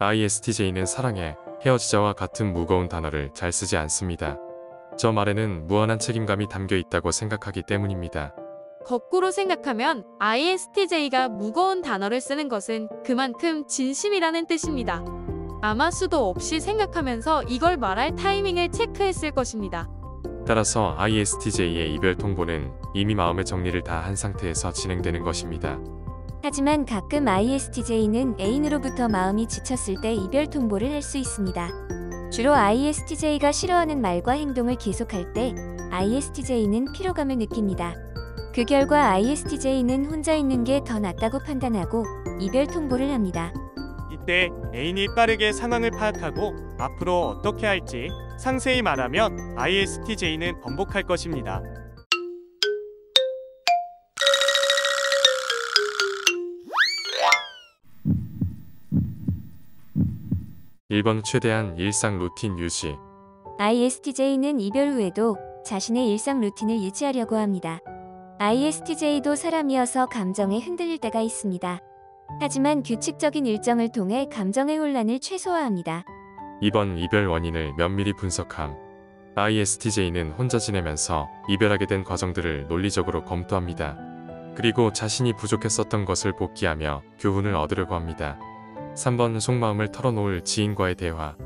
ISTJ는 사랑해, 헤어지자와 같은 무거운 단어를 잘 쓰지 않습니다. 저 말에는 무한한 책임감이 담겨 있다고 생각하기 때문입니다. 거꾸로 생각하면 ISTJ가 무거운 단어를 쓰는 것은 그만큼 진심이라는 뜻입니다. 아마 수도 없이 생각하면서 이걸 말할 타이밍을 체크했을 것입니다. 따라서 ISTJ의 이별 통보는 이미 마음의 정리를 다 한 상태에서 진행되는 것입니다. 하지만 가끔 ISTJ는 애인으로부터 마음이 지쳤을 때 이별 통보를 할 수 있습니다. 주로 ISTJ가 싫어하는 말과 행동을 계속할 때 ISTJ는 피로감을 느낍니다. 그 결과 ISTJ는 혼자 있는 게 더 낫다고 판단하고 이별 통보를 합니다. 이때 애인이 빠르게 상황을 파악하고 앞으로 어떻게 할지 상세히 말하면 ISTJ는 번복할 것입니다. 1번 최대한 일상 루틴 유지. ISTJ는 이별 후에도 자신의 일상 루틴을 유지하려고 합니다. ISTJ도 사람이어서 감정에 흔들릴 때가 있습니다. 하지만 규칙적인 일정을 통해 감정의 혼란을 최소화합니다. 2번 이별 원인을 면밀히 분석함. ISTJ는 혼자 지내면서 이별하게 된 과정들을 논리적으로 검토합니다. 그리고 자신이 부족했었던 것을 복귀하며 교훈을 얻으려고 합니다. 3번 속마음을 털어놓을 지인과의 대화.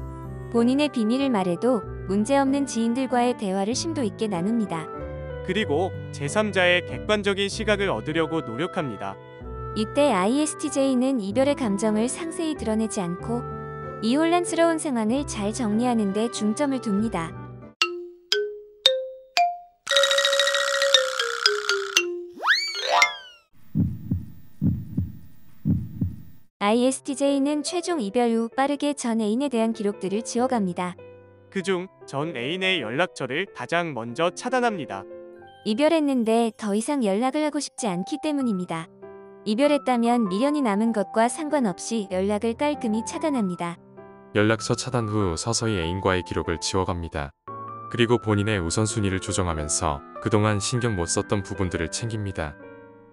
본인의 비밀을 말해도 문제없는 지인들과의 대화를 심도 있게 나눕니다. 그리고 제3자의 객관적인 시각을 얻으려고 노력합니다. 이때 ISTJ는 이별의 감정을 상세히 드러내지 않고 이 혼란스러운 상황을 잘 정리하는 데 중점을 둡니다. ISTJ는 최종 이별 후 빠르게 전 애인에 대한 기록들을 지워갑니다. 그중 전 애인의 연락처를 가장 먼저 차단합니다. 이별했는데 더 이상 연락을 하고 싶지 않기 때문입니다. 이별했다면 미련이 남은 것과 상관없이 연락을 깔끔히 차단합니다. 연락처 차단 후 서서히 애인과의 기록을 지워갑니다. 그리고 본인의 우선순위를 조정하면서 그동안 신경 못 썼던 부분들을 챙깁니다.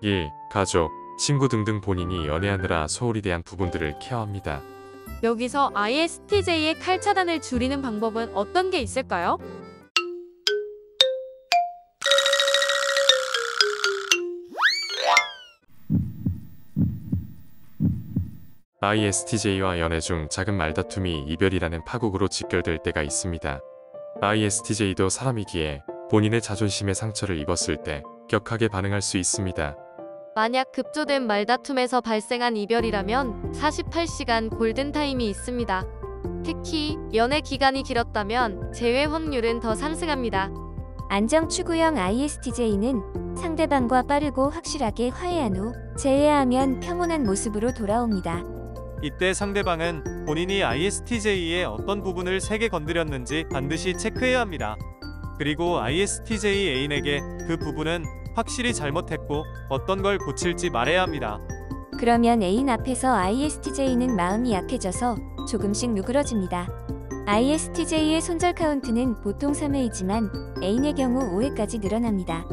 일, 가족, 친구 등등 본인이 연애하느라 소홀히 대한 부분들을 케어합니다. 여기서 ISTJ의 칼 차단을 줄이는 방법은 어떤 게 있을까요? ISTJ와 연애 중 작은 말다툼이 이별이라는 파국으로 직결될 때가 있습니다. ISTJ도 사람이기에 본인의 자존심에 상처를 입었을 때 격하게 반응할 수 있습니다. 만약 급조된 말다툼에서 발생한 이별이라면 48시간 골든타임이 있습니다. 특히 연애 기간이 길었다면 재회 확률은 더 상승합니다. 안정 추구형 ISTJ는 상대방과 빠르고 확실하게 화해한 후 재회하면 평온한 모습으로 돌아옵니다. 이때 상대방은 본인이 ISTJ의 어떤 부분을 세게 건드렸는지 반드시 체크해야 합니다. 그리고 ISTJ 애인에게 그 부분은 확실히 잘못했고 어떤 걸 고칠지 말해야 합니다. 그러면 애인 앞에서 ISTJ는 마음이 약해져서 조금씩 누그러집니다. ISTJ의 손절 카운트는 보통 3회이지만 애인의 경우 5회까지 늘어납니다.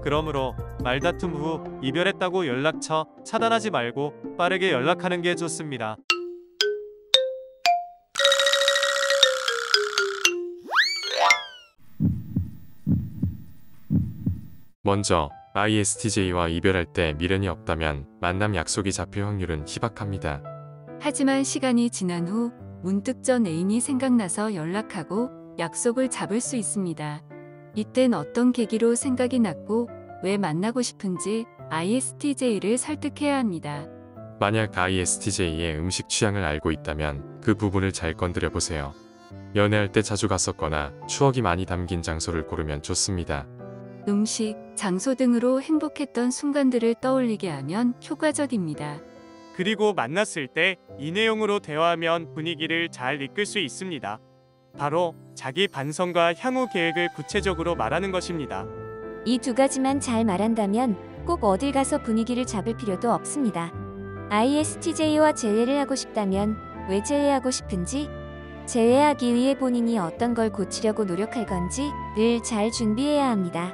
그러므로 말다툼 후 이별했다고 연락처 차단하지 말고 빠르게 연락하는 게 좋습니다. 먼저 ISTJ와 이별할 때 미련이 없다면 만남 약속이 잡힐 확률은 희박합니다. 하지만 시간이 지난 후 문득 전 애인이 생각나서 연락하고 약속을 잡을 수 있습니다. 이땐 어떤 계기로 생각이 났고 왜 만나고 싶은지 ISTJ를 설득해야 합니다. 만약 ISTJ의 음식 취향을 알고 있다면 그 부분을 잘 건드려 보세요. 연애할 때 자주 갔었거나 추억이 많이 담긴 장소를 고르면 좋습니다. 음식, 장소 등으로 행복했던 순간들을 떠올리게 하면 효과적입니다. 그리고 만났을 때 이 내용으로 대화하면 분위기를 잘 이끌 수 있습니다. 바로 자기 반성과 향후 계획을 구체적으로 말하는 것입니다. 이 두 가지만 잘 말한다면 꼭 어딜 가서 분위기를 잡을 필요도 없습니다. ISTJ와 재회를 하고 싶다면 왜 재회하고 싶은지, 재회하기 위해 본인이 어떤 걸 고치려고 노력할 건지를 잘 준비해야 합니다.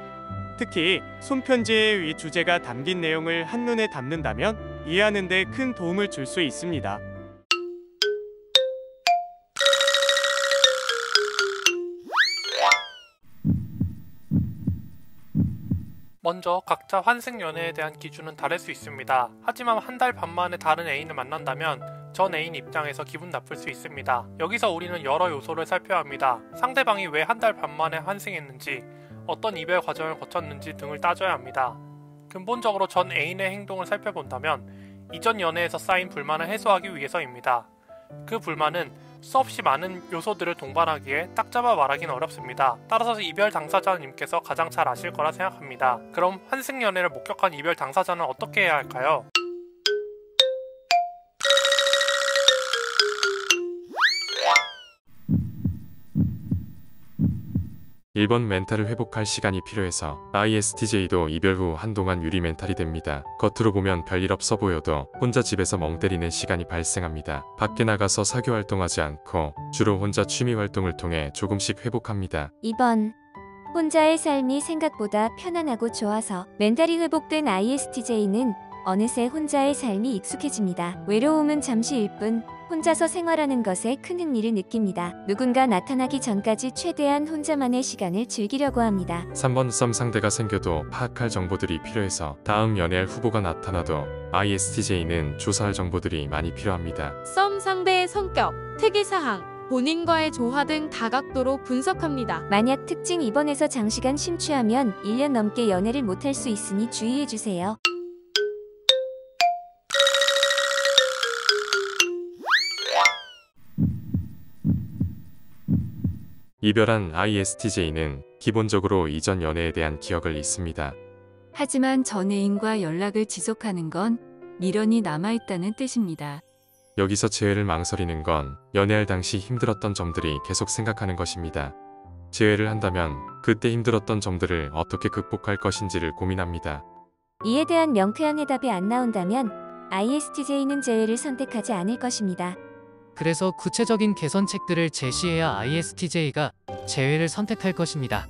특히 손편지의 위 주제가 담긴 내용을 한눈에 담는다면 이해하는 데 큰 도움을 줄 수 있습니다. 먼저 각자 환승 연애에 대한 기준은 다를 수 있습니다. 하지만 한 달 반 만에 다른 애인을 만난다면 전 애인 입장에서 기분 나쁠 수 있습니다. 여기서 우리는 여러 요소를 살펴야 합니다. 상대방이 왜 한 달 반 만에 환승했는지, 어떤 이별 과정을 거쳤는지 등을 따져야 합니다. 근본적으로 전 애인의 행동을 살펴본다면 이전 연애에서 쌓인 불만을 해소하기 위해서입니다. 그 불만은 수없이 많은 요소들을 동반하기에 딱 잡아 말하기는 어렵습니다. 따라서 이별 당사자님께서 가장 잘 아실 거라 생각합니다. 그럼 환승 연애를 목격한 이별 당사자는 어떻게 해야 할까요? 일본 멘탈을 회복할 시간이 필요해서 ISTJ도 이별 후 한동안 유리 멘탈이 됩니다. 겉으로 보면 별일 없어 보여도 혼자 집에서 멍 때리는 시간이 발생합니다. 밖에 나가서 사교 활동하지 않고 주로 혼자 취미 활동을 통해 조금씩 회복합니다. 2번. 혼자의 삶이 생각보다 편안하고 좋아서 멘탈이 회복된 ISTJ는 어느새 혼자의 삶이 익숙해집니다. 외로움은 잠시일 뿐 혼자서 생활하는 것에 큰 흥미를 느낍니다. 누군가 나타나기 전까지 최대한 혼자만의 시간을 즐기려고 합니다. 3번 썸 상대가 생겨도 파악할 정보들이 필요해서 다음 연애할 후보가 나타나도 ISTJ는 조사할 정보들이 많이 필요합니다. 썸 상대의 성격, 특이사항, 본인과의 조화 등 다각도로 분석합니다. 만약 특징 2번에서 장시간 심취하면 1년 넘게 연애를 못할 수 있으니 주의해주세요. 이별한 ISTJ는 기본적으로 이전 연애에 대한 기억을 잊습니다. 하지만 전 애인과 연락을 지속하는 건 미련이 남아있다는 뜻입니다. 여기서 재회를 망설이는 건 연애할 당시 힘들었던 점들이 계속 생각하는 것입니다. 재회를 한다면 그때 힘들었던 점들을 어떻게 극복할 것인지를 고민합니다. 이에 대한 명쾌한 해답이 안 나온다면 ISTJ는 재회를 선택하지 않을 것입니다. 그래서 구체적인 개선책들을 제시해야 ISTJ가 재회를 선택할 것입니다.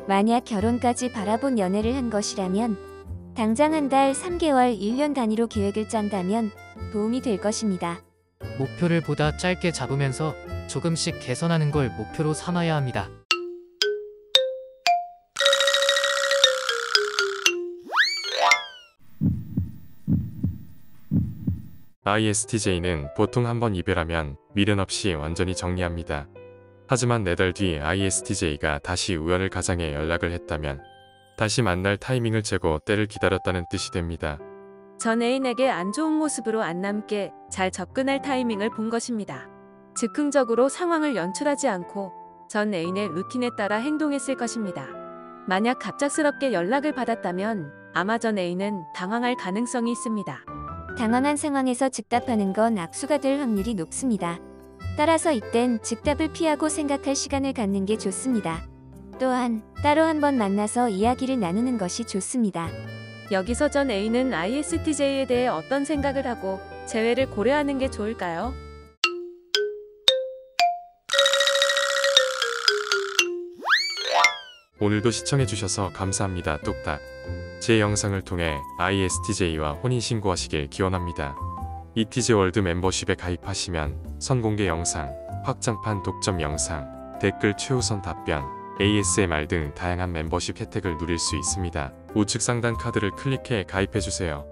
만약 결혼까지 바라본 연애를 한 것이라면 당장 한 달, 3개월, 1년 단위로 계획을 짠다면 도움이 될 것입니다. 목표를 보다 짧게 잡으면서 조금씩 개선하는 걸 목표로 삼아야 합니다. ISTJ는 보통 한번 이별하면 미련 없이 완전히 정리합니다. 하지만 4달 뒤 ISTJ가 다시 우연을 가장해 연락을 했다면 다시 만날 타이밍을 재고 때를 기다렸다는 뜻이 됩니다. 전 애인에게 안 좋은 모습으로 안 남게 잘 접근할 타이밍을 본 것입니다. 즉흥적으로 상황을 연출하지 않고 전 애인의 루틴에 따라 행동했을 것입니다. 만약 갑작스럽게 연락을 받았다면 아마 전 애인은 당황할 가능성이 있습니다. 당황한 상황에서 즉답하는 건 악수가 될 확률이 높습니다. 따라서 이땐 즉답을 피하고 생각할 시간을 갖는 게 좋습니다. 또한 따로 한번 만나서 이야기를 나누는 것이 좋습니다. 여기서 전 애인은 ISTJ에 대해 어떤 생각을 하고 재회를 고려하는 게 좋을까요? 오늘도 시청해주셔서 감사합니다. 뚝딱. 제 영상을 통해 ISTJ와 혼인신고하시길 기원합니다. ETJ월드 멤버십에 가입하시면 선공개 영상, 확장판 독점 영상, 댓글 최우선 답변, ASMR 등 다양한 멤버십 혜택을 누릴 수 있습니다. 우측 상단 카드를 클릭해 가입해주세요.